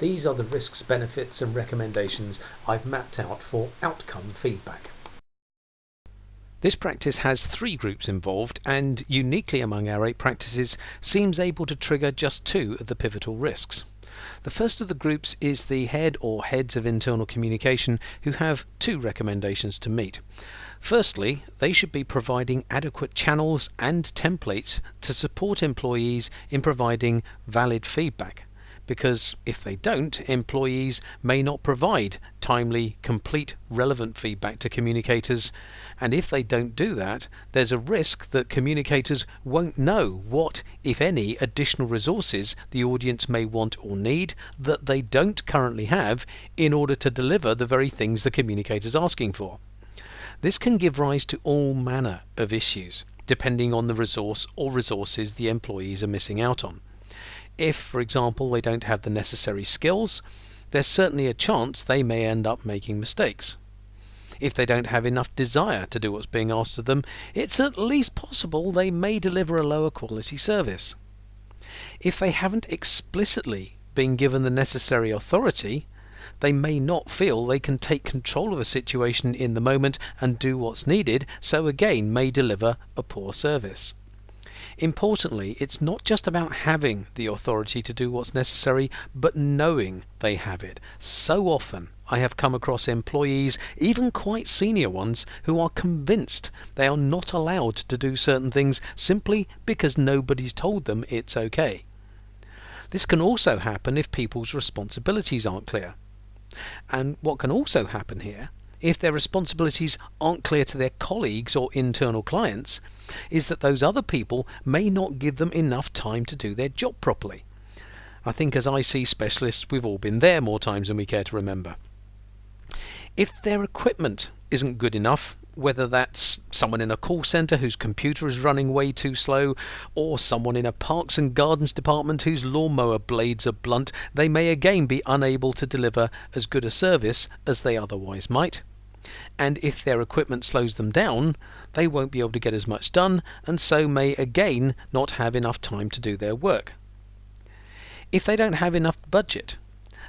These are the risks, benefits and recommendations I've mapped out for outcome feedback. This practice has 3 groups involved, and uniquely among our 8 practices seems able to trigger just 2 of the pivotal risks. The first of the groups is the head or heads of internal communication, who have 2 recommendations to meet. Firstly, they should be providing adequate channels and templates to support employees in providing valid feedback, because if they don't, employees may not provide timely, complete, relevant feedback to communicators, and if they don't do that, there's a risk that communicators won't know what, if any, additional resources the audience may want or need that they don't currently have in order to deliver the very things the communicator's asking for. This can give rise to all manner of issues, depending on the resource or resources the employees are missing out on. If, for example, they don't have the necessary skills, there's certainly a chance they may end up making mistakes. If they don't have enough desire to do what's being asked of them, it's at least possible they may deliver a lower quality service. If they haven't explicitly been given the necessary authority, they may not feel they can take control of a situation in the moment and do what's needed, so again may deliver a poor service. Importantly, it's not just about having the authority to do what's necessary, but knowing they have it. So often I have come across employees, even quite senior ones, who are convinced they are not allowed to do certain things simply because nobody's told them it's okay. This can also happen if people's responsibilities aren't clear. And what can also happen here, if their responsibilities aren't clear to their colleagues or internal clients, is that those other people may not give them enough time to do their job properly. I think as IC specialists we've all been there more times than we care to remember. If their equipment isn't good enough, whether that's someone in a call centre whose computer is running way too slow, or someone in a parks and gardens department whose lawnmower blades are blunt, they may again be unable to deliver as good a service as they otherwise might. And if their equipment slows them down, they won't be able to get as much done, and so may again not have enough time to do their work. If they don't have enough budget,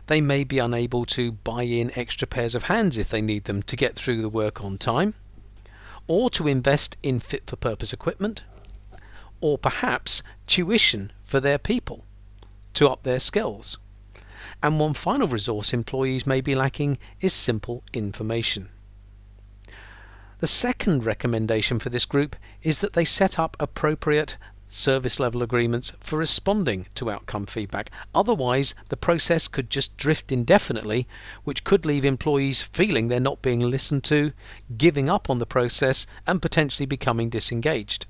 they may be unable to buy in extra pairs of hands if they need them to get through the work on time, or to invest in fit-for-purpose equipment, or perhaps tuition for their people to up their skills. And one final resource employees may be lacking is simple information. The second recommendation for this group is that they set up appropriate service level agreements for responding to outcome feedback. Otherwise, the process could just drift indefinitely, which could leave employees feeling they're not being listened to, giving up on the process, and potentially becoming disengaged.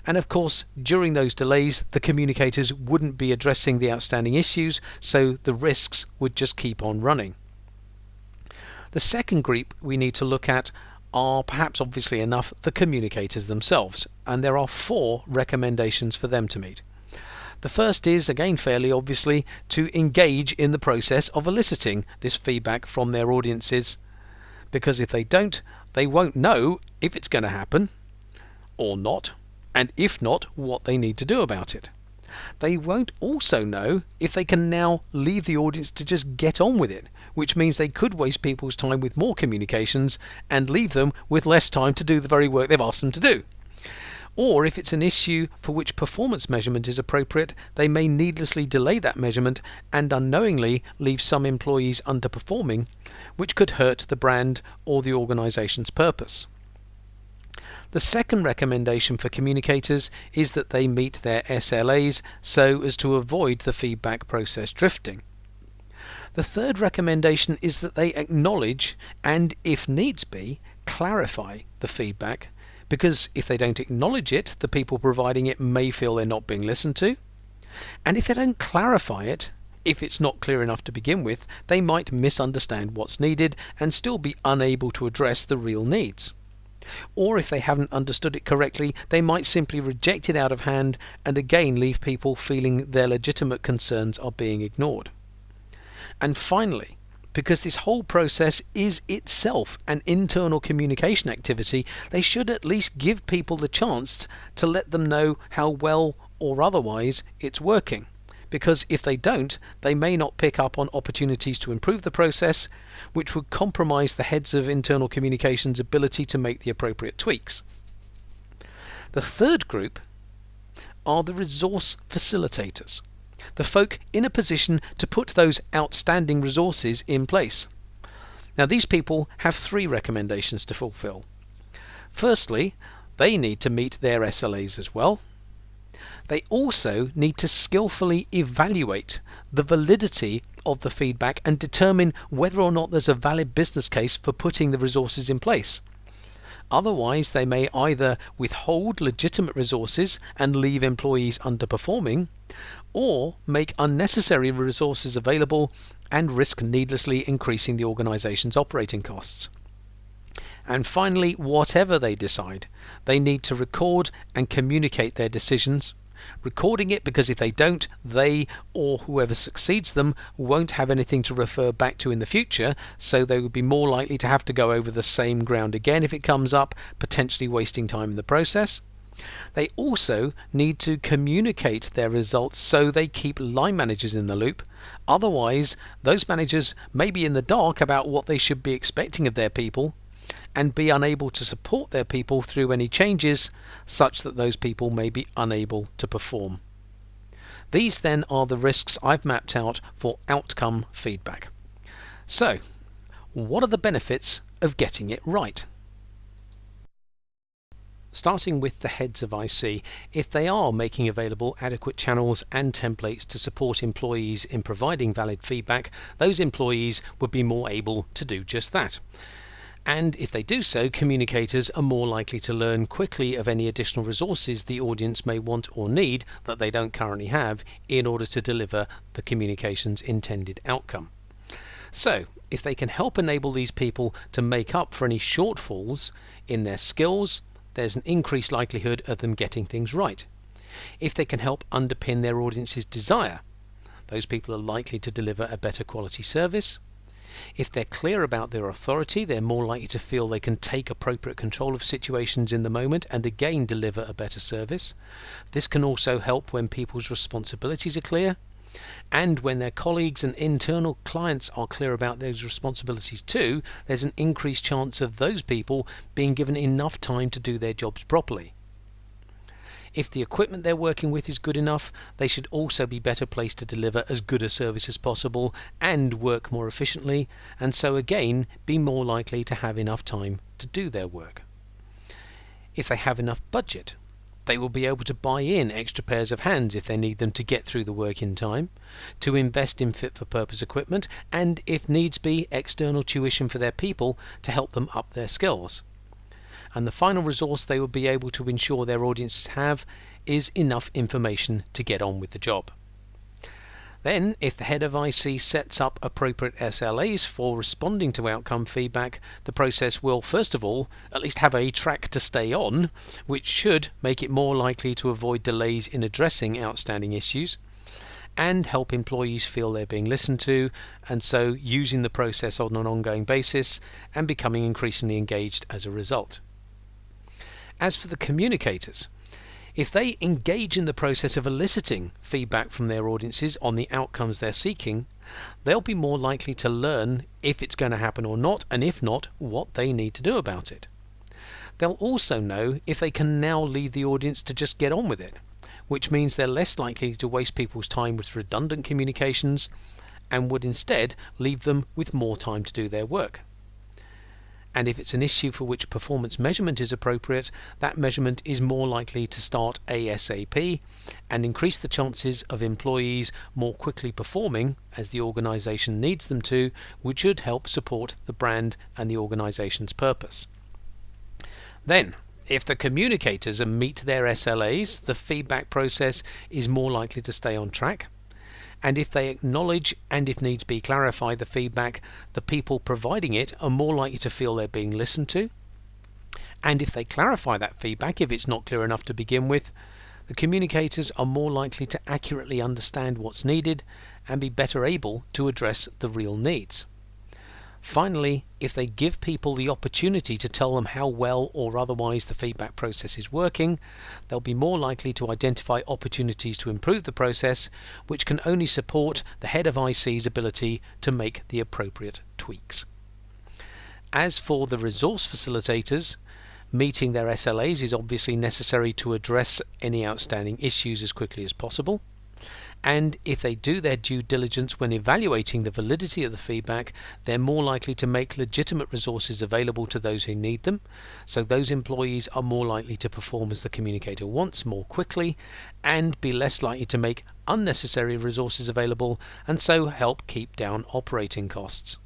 And of course, during those delays, the communicators wouldn't be addressing the outstanding issues, so the risks would just keep on running. The second group we need to look at are, perhaps obviously enough, the communicators themselves, and there are 4 recommendations for them to meet. The first is, again fairly obviously, to engage in the process of eliciting this feedback from their audiences, because if they don't, they won't know if it's going to happen or not, and if not, what they need to do about it. They won't also know if they can now leave the audience to just get on with it, which means they could waste people's time with more communications and leave them with less time to do the very work they've asked them to do. Or if it's an issue for which performance measurement is appropriate, they may needlessly delay that measurement and unknowingly leave some employees underperforming, which could hurt the brand or the organization's purpose. The second recommendation for communicators is that they meet their SLAs so as to avoid the feedback process drifting. The third recommendation is that they acknowledge and, if needs be, clarify the feedback, because if they don't acknowledge it, the people providing it may feel they're not being listened to, and if they don't clarify it, if it's not clear enough to begin with, they might misunderstand what's needed and still be unable to address the real needs. Or if they haven't understood it correctly, they might simply reject it out of hand and again leave people feeling their legitimate concerns are being ignored. And finally, because this whole process is itself an internal communication activity, they should at least give people the chance to let them know how well or otherwise it's working, because if they don't, they may not pick up on opportunities to improve the process, which would compromise the heads of internal communications' ability to make the appropriate tweaks. The third group are the resource facilitators, the folk in a position to put those outstanding resources in place. Now, these people have 3 recommendations to fulfill. Firstly, they need to meet their SLAs as well. They also need to skillfully evaluate the validity of the feedback and determine whether or not there's a valid business case for putting the resources in place. Otherwise, they may either withhold legitimate resources and leave employees underperforming, or make unnecessary resources available and risk needlessly increasing the organization's operating costs. And finally, whatever they decide, they need to record and communicate their decisions. Recording it because if they don't, they or whoever succeeds them won't have anything to refer back to in the future, so they would be more likely to have to go over the same ground again if it comes up, potentially wasting time in the process. They also need to communicate their results so they keep line managers in the loop. Otherwise, those managers may be in the dark about what they should be expecting of their people and be unable to support their people through any changes such that those people may be unable to perform. These then are the risks I've mapped out for outcome feedback. So, what are the benefits of getting it right? Starting with the heads of IC, if they are making available adequate channels and templates to support employees in providing valid feedback, those employees would be more able to do just that. And if they do so, communicators are more likely to learn quickly of any additional resources the audience may want or need that they don't currently have in order to deliver the communication's intended outcome. So, if they can help enable these people to make up for any shortfalls in their skills, there's an increased likelihood of them getting things right. If they can help underpin their audience's desire, those people are likely to deliver a better quality service. If they're clear about their authority, they're more likely to feel they can take appropriate control of situations in the moment and again deliver a better service. This can also help when people's responsibilities are clear, and when their colleagues and internal clients are clear about those responsibilities too, there's an increased chance of those people being given enough time to do their jobs properly. If the equipment they're working with is good enough, they should also be better placed to deliver as good a service as possible and work more efficiently, and so again be more likely to have enough time to do their work. If they have enough budget, they will be able to buy in extra pairs of hands if they need them to get through the work in time, to invest in fit-for-purpose equipment, and if needs be, external tuition for their people to help them up their skills. And the final resource they will be able to ensure their audiences have is enough information to get on with the job. Then, if the head of IC sets up appropriate SLAs for responding to outcome feedback, the process will first of all at least have a track to stay on, which should make it more likely to avoid delays in addressing outstanding issues and help employees feel they're being listened to, and so using the process on an ongoing basis and becoming increasingly engaged as a result. As for the communicators, if they engage in the process of eliciting feedback from their audiences on the outcomes they're seeking, they'll be more likely to learn if it's going to happen or not, and if not, what they need to do about it. They'll also know if they can now leave the audience to just get on with it, which means they're less likely to waste people's time with redundant communications and would instead leave them with more time to do their work. And if it's an issue for which performance measurement is appropriate, that measurement is more likely to start ASAP and increase the chances of employees more quickly performing as the organisation needs them to, which should help support the brand and the organisation's purpose. Then, if the communicators meet their SLAs, the feedback process is more likely to stay on track. And if they acknowledge and if needs be clarify the feedback, the people providing it are more likely to feel they're being listened to. And if they clarify that feedback, if it's not clear enough to begin with, the communicators are more likely to accurately understand what's needed and be better able to address the real needs. Finally, if they give people the opportunity to tell them how well or otherwise the feedback process is working, they'll be more likely to identify opportunities to improve the process, which can only support the head of IC's ability to make the appropriate tweaks. As for the resource facilitators, meeting their SLAs is obviously necessary to address any outstanding issues as quickly as possible. And if they do their due diligence when evaluating the validity of the feedback, they're more likely to make legitimate resources available to those who need them, so those employees are more likely to perform as the communicator wants more quickly, and be less likely to make unnecessary resources available, and so help keep down operating costs.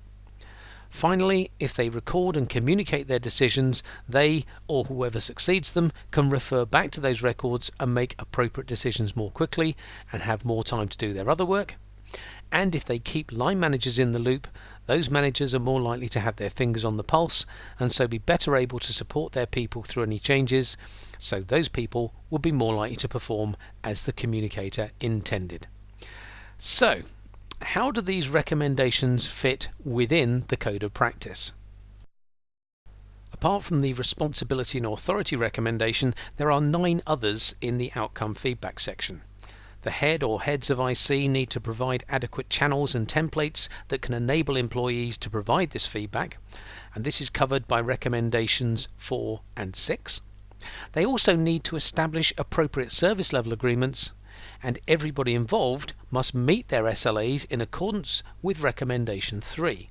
Finally, if they record and communicate their decisions, they, or whoever succeeds them, can refer back to those records and make appropriate decisions more quickly and have more time to do their other work. And if they keep line managers in the loop, those managers are more likely to have their fingers on the pulse and so be better able to support their people through any changes, so those people will be more likely to perform as the communicator intended. So, how do these recommendations fit within the code of practice? Apart from the responsibility and authority recommendation, there are 9 others in the outcome feedback section. The head or heads of IC need to provide adequate channels and templates that can enable employees to provide this feedback, and this is covered by recommendations 4 and 6. They also need to establish appropriate service level agreements, and everybody involved must meet their SLAs in accordance with recommendation 3.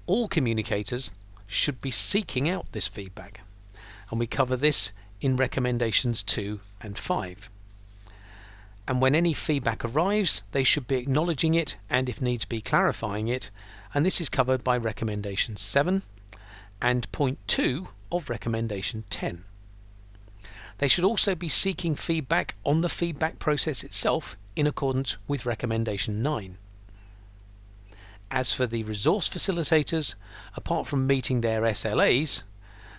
All communicators should be seeking out this feedback, and we cover this in recommendations 2 and 5. And when any feedback arrives, they should be acknowledging it and, if needs be, clarifying it, and this is covered by recommendation 7 and point 2 of recommendation 10. They should also be seeking feedback on the feedback process itself in accordance with recommendation 9. As for the resource facilitators, apart from meeting their SLAs,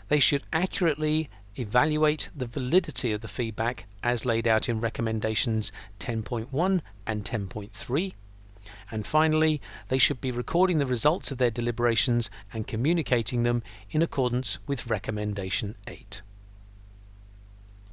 they should accurately evaluate the validity of the feedback as laid out in recommendations 10.1 and 10.3. And finally, they should be recording the results of their deliberations and communicating them in accordance with recommendation 8.